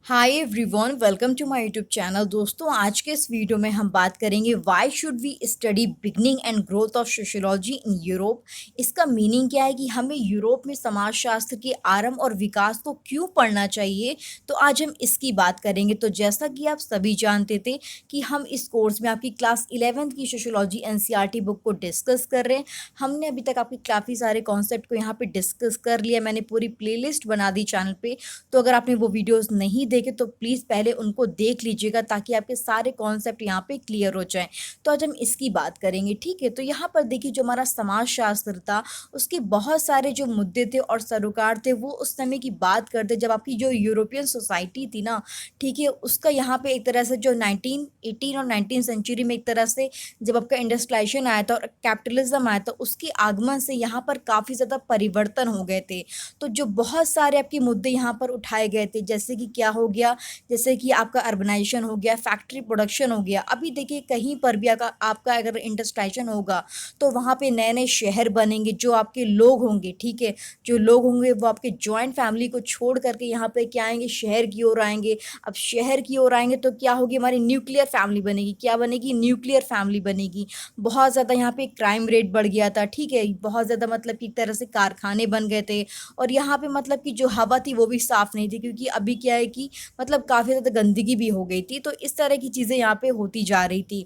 Hi everyone, welcome to my YouTube channel. दोस्तों, आज के इस वीडियो में हम बात करेंगे why should we study beginning and growth of sociology in Europe. इसका मीनिंग क्या है कि हमें यूरोप में समाजशास्त्र के आरंभ और विकास को क्यों पढ़ना चाहिए। तो आज हम इसकी बात करेंगे। तो जैसा कि आप सभी जानते थे कि हम इस कोर्स में आपकी क्लास 11th की सोशियोलॉजी एनसीईआरटी बुक को डिस्कस कर रहे हैं। हमने अभी तक आपके काफ़ी सारे कॉन्सेप्ट को यहाँ पे डिस्कस कर लिया। मैंने पूरी प्लेलिस्ट बना दी चैनल पे। तो अगर आपने वो वीडियोस नहीं देखे तो प्लीज़ पहले उनको देख लीजिएगा ताकि आपके सारे कॉन्सेप्ट यहाँ पे क्लियर हो जाएं। तो आज हम इसकी बात करेंगे, ठीक है। तो यहाँ पर देखिए, जो हमारा समाजशास्त्र था उसके बहुत सारे जो मुद्दे थे और सरोकार थे वो उस समय की बात करते जब आपकी जो यूरोपियन सोसाइटी थी ना, ठीक है, उसका यहाँ पे एक तरह से जो 1918 और 19 सेंचुरी में एक तरह से जब आपका इंडस्ट्रियलाइजेशन आया था और कैपिटलिज्म आया था, उसके आगमन से यहाँ पर काफ़ी ज़्यादा परिवर्तन हो गए थे। तो जो बहुत सारे आपके मुद्दे यहाँ पर उठाए गए थे, जैसे कि क्या हो गया, जैसे कि आपका अर्बनाइजेशन हो गया, फैक्ट्री प्रोडक्शन हो गया। अभी देखिए, कहीं पर भी आपका अगर इंडस्ट्रियलाइजेशन होगा तो वहाँ पे नए नए शहर बनेंगे। जो आपके लोग होंगे, ठीक है, जो लोग होंगे वो आपके जॉइंट फैमिली को छोड़ करके यहाँ पे क्या आएंगे, शहर की ओर आएंगे। अब शहर की ओर आएंगे तो क्या होगी, हमारी न्यूक्लियर फैमिली बनेगी। क्या बनेगी? न्यूक्लियर फैमिली बनेगी। बहुत ज़्यादा यहाँ पे क्राइम रेट बढ़ गया था, ठीक है, बहुत ज़्यादा मतलब कि एक तरह से कारखाने बन गए थे। और यहाँ पे मतलब कि जो हवा थी वो भी साफ़ नहीं थी, क्योंकि अभी क्या है कि मतलब काफ़ी ज़्यादा गंदगी भी हो गई थी। तो इस तरह की चीज़ें यहाँ पे होती जा रही थी,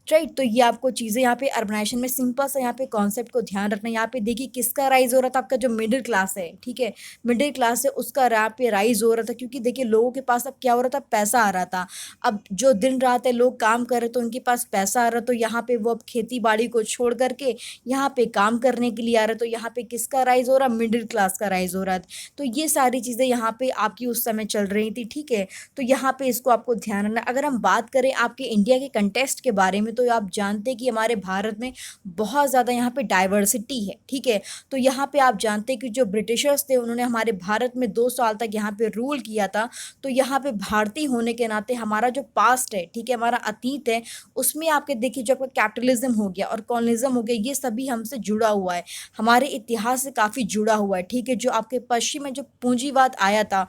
राइट। तो ये आपको चीज़ें यहाँ पे अर्बनाइजेशन में सिंपल सा यहाँ पे कॉन्सेप्ट को ध्यान रखना है। यहाँ पे देखिए किसका राइज हो रहा था, आपका जो मिडिल क्लास है, ठीक है, मिडिल क्लास है उसका यहाँ पे राइज हो रहा था। क्योंकि देखिए लोगों के पास अब क्या हो रहा था, पैसा आ रहा था। अब जो दिन रात है लोग काम कर रहे तो उनके पास पैसा आ रहा, तो यहाँ पे वो अब खेती बाड़ी को छोड़ करके यहाँ पे काम करने के लिए आ रहे। तो यहाँ पे किसका राइज हो रहा, मिडिल क्लास का राइज हो रहा है। तो ये सारी चीज़ें यहाँ पे आपकी उस समय चल रही थी, ठीक है। तो यहाँ पे इसको आपको ध्यान रखना। अगर हम बात करें आपके इंडिया के कंटेस्ट के बारे में, तो आप जानते हैं कि हमारे भारत में बहुत ज़्यादा यहाँ पे डाइवर्सिटी है, ठीक है। तो यहाँ पे आप जानते हैं कि जो ब्रिटिशर्स थे उन्होंने हमारे भारत में 2 साल तक यहाँ पे रूल किया था। तो यहाँ पे भारतीय होने के नाते हमारा जो पास्ट है, ठीक है, हमारा अतीत है, उसमें आपके देखिए जो आपका कैपिटलिज्म हो गया और कॉलोनिज्म हो गया, ये सभी हमसे जुड़ा हुआ है, हमारे इतिहास से काफ़ी जुड़ा हुआ है, ठीक है। जो आपके पश्चिम में जो पूंजीवाद आया था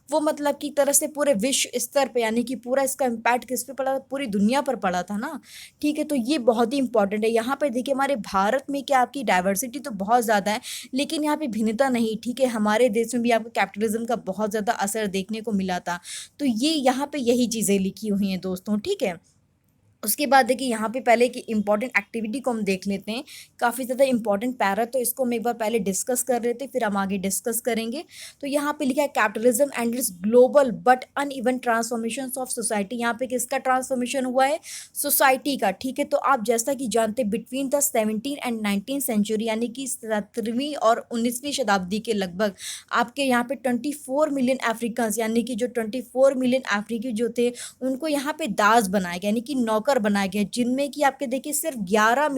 वो मतलब की तरह से पूरे विश्व स्तर पे, यानी कि पूरा इसका इम्पैक्ट किस पे पड़ा, पूरी दुनिया पर पड़ा था ना, ठीक है। तो ये बहुत ही इंपॉर्टेंट है। यहाँ पे देखिए हमारे भारत में क्या आपकी डाइवर्सिटी तो बहुत ज़्यादा है, लेकिन यहाँ पे भिन्नता नहीं, ठीक है। हमारे देश में भी आपको कैपिटलिज्म का बहुत ज़्यादा असर देखने को मिला था। तो ये यहाँ पे यही चीज़ें लिखी हुई हैं दोस्तों, ठीक है। उसके बाद देखिए यहाँ पे पहले की इंपॉर्टेंट एक्टिविटी को हम देख लेते हैं। काफ़ी ज़्यादा इंपॉर्टेंट पैरा, तो इसको हम एक बार पहले डिस्कस कर लेते हैं, फिर हम आगे डिस्कस करेंगे। तो यहाँ पे लिखा है capitalism and it's global but uneven transformation of society. यहाँ पे किसका ट्रांसफॉर्मेशन हुआ है? सोसाइटी का, ठीक है। तो आप जैसा कि जानते हैं बिटवीन द 17 एंड 19 सेंचुरी, यानी कि 17वीं और 19वीं शताब्दी के लगभग आपके यहाँ पे 24 मिलियन अफ्रीकन्स, यानी कि जो 24 मिलियन अफ्रीकी जो थे उनको यहाँ पे दास बनाया गया, यानी कि नौकर बनाया गया, जिनमें कि आपके देखिए सिर्फ 11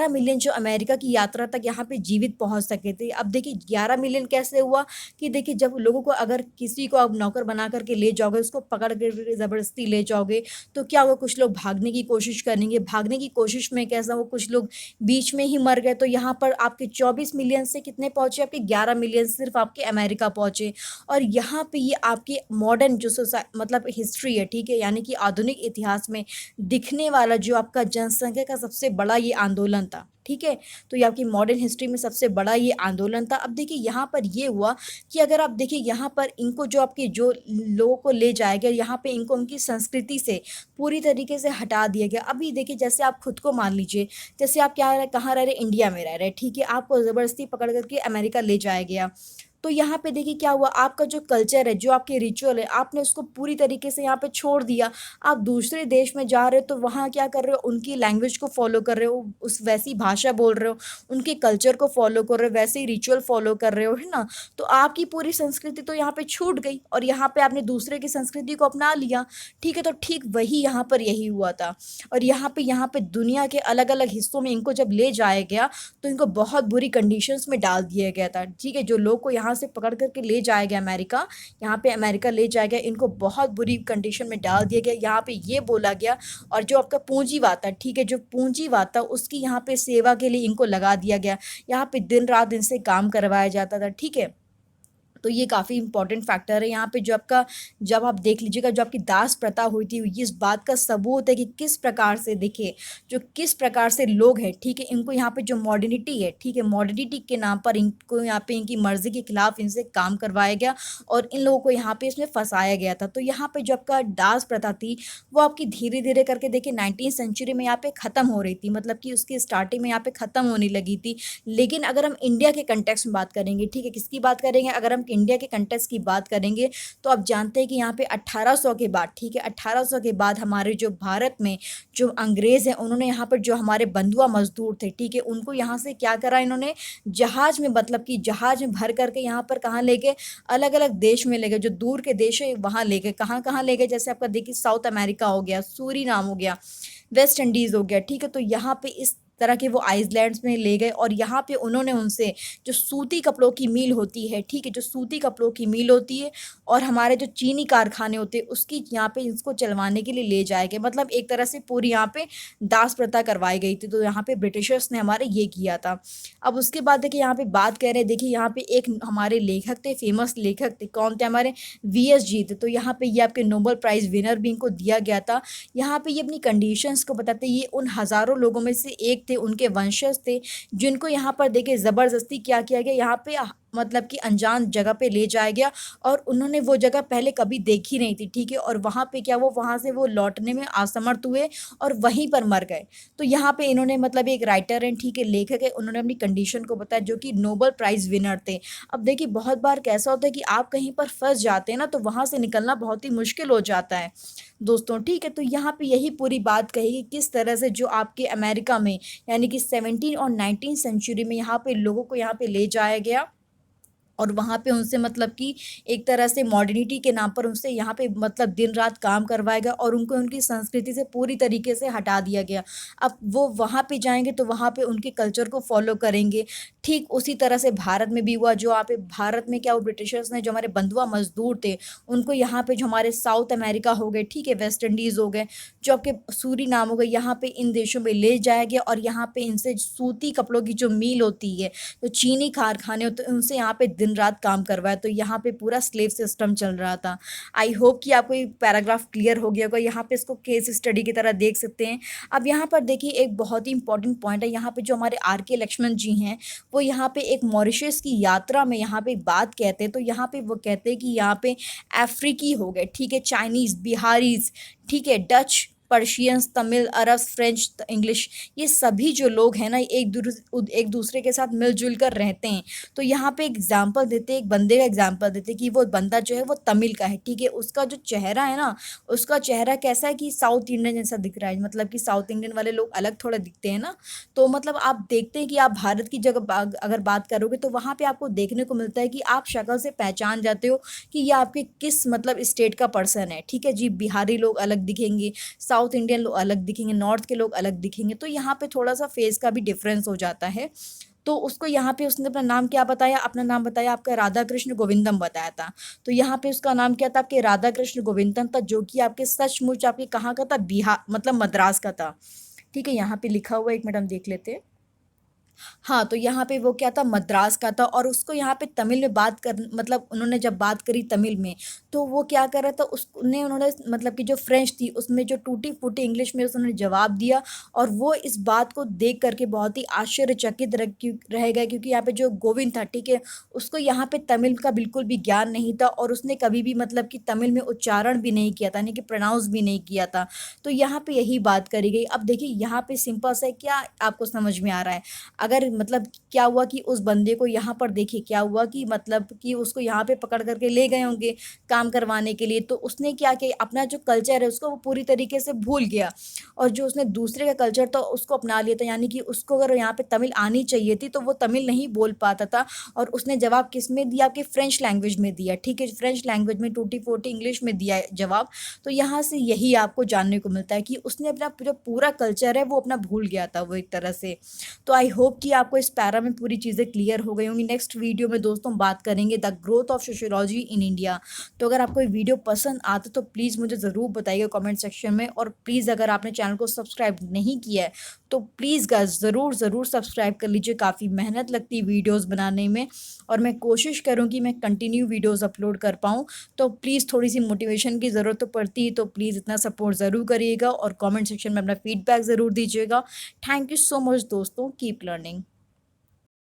मिलियन जो अमेरिका की यात्रा तक यहाँ पे जीवित पहुंच सके थे। अब देखिए 11 मिलियन कैसे हुआ कि देखिए जब लोगों को, अगर किसी को आप नौकर बना करके ले जाओगे, उसको पकड़ के ज़बरदस्ती ले जाओगे, तो क्या होगा, कुछ लोग भागने की कोशिश करेंगे। भागने की कोशिश में कैसा हो, कुछ लोग बीच में ही मर गए। तो यहाँ पर आपके 24 मिलियन से कितने पहुंचे, आपके 11 मिलियन सिर्फ आपके अमेरिका पहुंचे। और यहाँ पे ये आपके मॉडर्न जो मतलब हिस्ट्री है, ठीक है, यानी कि आधुनिक इतिहास में दिखने वाला जो आपका जनसंख्या का सबसे बड़ा ये आंदोलन था, ठीक है। तो ये आपकी मॉडर्न हिस्ट्री में सबसे बड़ा ये आंदोलन था। अब देखिए यहाँ पर ये हुआ कि अगर आप देखिए यहाँ पर इनको जो आपके जो लोगों को ले जाया गया, यहाँ पे इनको उनकी संस्कृति से पूरी तरीके से हटा दिया गया। अभी देखिए जैसे आप खुद को मान लीजिए, जैसे आप क्या कहाँ रह रहे, इंडिया में रह रहे, ठीक है, आपको ज़बरदस्ती पकड़ करके अमेरिका ले जाया गया। तो यहाँ पे देखिए क्या हुआ, आपका जो कल्चर है, जो आपके रिचुअल है, आपने उसको पूरी तरीके से यहाँ पे छोड़ दिया। आप दूसरे देश में जा रहे हो तो वहाँ क्या कर रहे हो, उनकी लैंग्वेज को फॉलो कर रहे हो, उस वैसी भाषा बोल रहे हो, उनके कल्चर को फॉलो कर रहे हो, वैसे ही रिचुअल फॉलो कर रहे हो, है ना। तो आपकी पूरी संस्कृति तो यहाँ पे छूट गई और यहाँ पे आपने दूसरे की संस्कृति को अपना लिया, ठीक है। तो ठीक वही यहाँ पर यही हुआ था। और यहाँ पे दुनिया के अलग अलग हिस्सों में इनको जब ले जाया गया तो इनको बहुत बुरी कंडीशंस में डाल दिया गया था, ठीक है। जो लोग को यहाँ से पकड़ करके ले जाया गया अमेरिका, यहाँ पे अमेरिका ले जाया गया, इनको बहुत बुरी कंडीशन में डाल दिया गया। यहाँ पे ये बोला गया, और जो आपका पूंजीवाद था, ठीक है, जो पूंजीवाद था उसकी यहाँ पे सेवा के लिए इनको लगा दिया गया। यहाँ पे दिन रात इनसे काम करवाया जाता था, ठीक है। तो ये काफ़ी इंपॉर्टेंट फैक्टर है यहाँ पे। जो आपका, जब आप देख लीजिएगा, जो आपकी दास प्रथा हुई थी, ये इस बात का सबूत है कि किस प्रकार से, देखिए, जो किस प्रकार से लोग हैं, ठीक है, इनको यहाँ पे जो मॉडर्निटी है, ठीक है, मॉडर्निटी के नाम पर इनको यहाँ पे इनकी मर्जी के खिलाफ इनसे काम करवाया गया और इन लोगों को यहाँ पे इसमें फंसाया गया था। तो यहाँ पे जो आपका दास प्रथा थी, वो आपकी धीरे धीरे करके, देखिए, 19th सेंचुरी में यहाँ पे ख़त्म हो रही थी, मतलब कि उसकी स्टार्टिंग में यहाँ पे ख़त्म होने लगी थी। लेकिन अगर हम इंडिया के कंटेक्स्ट में बात करेंगे, ठीक है, किसकी बात करेंगे, अगर हम इंडिया के कंटेक्स्ट की बात करेंगे, तो आप जानते हैं कि यहाँ पे 1800 के बाद, ठीक है, 1800 के बाद हमारे जो भारत में जो अंग्रेज़ हैं, उन्होंने यहाँ पर जो हमारे बंधुआ मजदूर थे, ठीक है, उनको यहाँ से क्या करा इन्होंने, जहाज में, मतलब कि जहाज में भर करके यहाँ पर कहाँ ले गए, अलग अलग देश में ले गए, जो दूर के देश है वहाँ ले गए। कहाँ कहाँ ले गए, जैसे आपका देखिए, साउथ अमेरिका हो गया, सूरीनाम हो गया, वेस्ट इंडीज़ हो गया, ठीक है। तो यहाँ पे इस तरह के वो आइसलैंड्स में ले गए और यहाँ पे उन्होंने उनसे जो सूती कपड़ों की मील होती है, ठीक है, जो सूती कपड़ों की मील होती है और हमारे जो चीनी कारखाने होते हैं, उसकी यहाँ पे इसको चलवाने के लिए ले जाए गए। मतलब एक तरह से पूरी यहाँ पे दास प्रथा करवाई गई थी। तो यहाँ पे ब्रिटिशर्स ने हमारे ये किया था। अब उसके बाद देखिए, यहाँ पे बात कर रहे हैं, देखिए, यहाँ पे एक हमारे लेखक थे, फेमस लेखक थे, कौन थे, हमारे वीएस जी थे। तो यहाँ पे ये आपके नोबेल प्राइज़ विनर भी इनको दिया गया था। यहाँ पे ये अपनी कंडीशंस को बताते, ये उन हज़ारों लोगों में से एक थे, उनके वंशज थे, जिनको यहाँ पर देखिए ज़बरदस्ती क्या किया गया, यहाँ पे मतलब कि अनजान जगह पे ले जाया गया और उन्होंने वो जगह पहले कभी देखी नहीं थी, ठीक है, और वहाँ पे क्या, वो वहाँ से वो लौटने में असमर्थ हुए और वहीं पर मर गए। तो यहाँ पे इन्होंने, मतलब एक राइटर हैं, ठीक है, लेखक है, उन्होंने अपनी कंडीशन को बताया, जो कि नोबेल प्राइज़ विनर थे। अब देखिए, बहुत बार कैसा होता है कि आप कहीं पर फंस जाते हैं ना, तो वहाँ से निकलना बहुत ही मुश्किल हो जाता है दोस्तों, ठीक है। तो यहाँ पे यही पूरी बात कही कि किस तरह से जो आपके अमेरिका में, यानी कि 17 और 19th सेंचुरी में यहाँ पे लोगों को यहाँ पे ले जाया गया और वहाँ पे उनसे, मतलब कि एक तरह से मॉडर्निटी के नाम पर उनसे यहाँ पे, मतलब दिन रात काम करवाया गया और उनको उनकी संस्कृति से पूरी तरीके से हटा दिया गया। अब वो वहाँ पे जाएंगे तो वहाँ पे उनके कल्चर को फॉलो करेंगे। ठीक उसी तरह से भारत में भी हुआ। जो यहाँ पे भारत में क्या हुआ, ब्रिटिशर्स ने जो हमारे बंधुआ मजदूर थे, उनको यहाँ पे, जो हमारे साउथ अमेरिका हो गए, ठीक है, वेस्ट इंडीज़ हो गए, जो आपके सूरीनाम हो गए, यहाँ पे इन देशों में ले जाया गया और यहाँ पे इनसे सूती कपड़ों की जो मील होती है, तो चीनी कारखाने होते हैं, उनसे यहाँ पे दिन रात काम करवाया। तो यहाँ पे पूरा स्लेव सिस्टम चल रहा था। आई होप कि आपको ये पैराग्राफ क्लियर हो गया होगा। यहाँ पे इसको केस स्टडी की तरह देख सकते हैं। अब यहाँ पर देखिए, एक बहुत ही इंपॉर्टेंट पॉइंट है। यहाँ पे जो हमारे आर के लक्ष्मण जी हैं, वो यहाँ पे एक मॉरिशस की यात्रा में यहाँ पे बात कहते हैं। तो यहाँ पे वो कहते हैं कि यहाँ पे अफ्रीकी हो गए, ठीक है, चाइनीज़, बिहारीज, ठीक है, डच, पर्शियंस, तमिल, अरब, फ्रेंच, इंग्लिश, ये सभी जो लोग हैं ना, एक दूसरे के साथ मिलजुल कर रहते हैं। तो यहाँ पे एग्जाम्पल देते हैं, एक बंदे का एग्जाम्पल देते हैं कि वो बंदा जो है वो तमिल का है, ठीक है, उसका जो चेहरा है ना, उसका चेहरा कैसा है कि साउथ इंडियन जैसा दिख रहा है। मतलब कि साउथ इंडियन वाले लोग अलग थोड़ा दिखते हैं ना। तो मतलब आप देखते हैं कि आप भारत की जगह अगर बात करोगे तो वहाँ पे आपको देखने को मिलता है कि आप शक्ल से पहचान जाते हो कि ये आपके किस, मतलब स्टेट का पर्सन है, ठीक है जी। बिहारी लोग अलग दिखेंगे, साउथ इंडियन लोग अलग दिखेंगे, नॉर्थ के लोग अलग दिखेंगे। तो यहाँ पे थोड़ा सा फेस का भी डिफरेंस हो जाता है। तो उसको यहाँ पे उसने अपना नाम क्या बताया, अपना नाम बताया आपका राधा कृष्ण गोविंदम बताया था। तो यहाँ पे उसका नाम क्या था, आपके राधा कृष्ण गोविंदम था, जो कि आपके सचमुच आपके कहाँ का था, बिहार, मतलब मद्रास का था, ठीक है। यहाँ पे लिखा हुआ, एक मिनट हम देख लेते हैं। हाँ, तो यहाँ पे वो क्या था, मद्रास का था और उसको यहाँ पे तमिल में बात कर, मतलब उन्होंने जब बात करी तमिल में, तो वो क्या कर रहा था, उसने उन्होंने, मतलब कि जो फ्रेंच थी उसमें जो टूटी-फूटी इंग्लिश में उन्होंने जवाब दिया और वो इस बात को देख कर के बहुत ही आश्चर्यचकित रह गए, क्योंकि यहाँ पे जो गोविंद था, ठीक है, उसको यहाँ पे तमिल का बिल्कुल भी ज्ञान नहीं था और उसने कभी भी, मतलब कि तमिल में उच्चारण भी नहीं किया था, यानी कि प्रोनाउंस भी नहीं किया था। तो यहाँ पे यही बात करी गई। अब देखिए, यहाँ पे सिंपल सा है, क्या आपको समझ में आ रहा है? अगर, मतलब क्या हुआ कि उस बंदे को यहाँ पर, देखिए क्या हुआ कि, मतलब कि उसको यहाँ पे पकड़ करके ले गए होंगे काम करवाने के लिए, तो उसने क्या किया, अपना जो कल्चर है उसको वो पूरी तरीके से भूल गया और जो उसने दूसरे का कल्चर था उसको अपना लिया था। यानी कि उसको अगर यहाँ पे तमिल आनी चाहिए थी तो वो तमिल नहीं बोल पाता था और उसने जवाब किस में दिया, आपके फ्रेंच लैंग्वेज में दिया, ठीक है, फ्रेंच लैंग्वेज में टूटी फूटी इंग्लिश में दिया जवाब। तो यहाँ से यही आपको जानने को मिलता है कि उसने अपना जो पूरा कल्चर है वो अपना भूल गया था वो, एक तरह से। तो आई होप होप कि आपको इस पैरा में पूरी चीज़ें क्लियर हो गई होंगी। नेक्स्ट वीडियो में दोस्तों बात करेंगे the growth of sociology in India. तो अगर आपको ये वीडियो पसंद आता तो प्लीज़ मुझे ज़रूर बताइएगा कमेंट सेक्शन में, और प्लीज़ अगर आपने चैनल को सब्सक्राइब नहीं किया है तो प्लीज़ गाइस ज़रूर सब्सक्राइब कर लीजिए। काफ़ी मेहनत लगती है वीडियोज़ बनाने में, और मैं कोशिश करूँ कि मैं कंटिन्यू वीडियोज़ अपलोड कर पाऊँ। तो प्लीज़ थोड़ी सी मोटिवेशन की ज़रूरत तो पड़ती है, तो प्लीज़ इतना सपोर्ट ज़रूर करिएगा और कमेंट सेक्शन में अपना फीडबैक ज़रूर दीजिएगा। थैंक यू सो मच दोस्तों, कीप लर्निंग।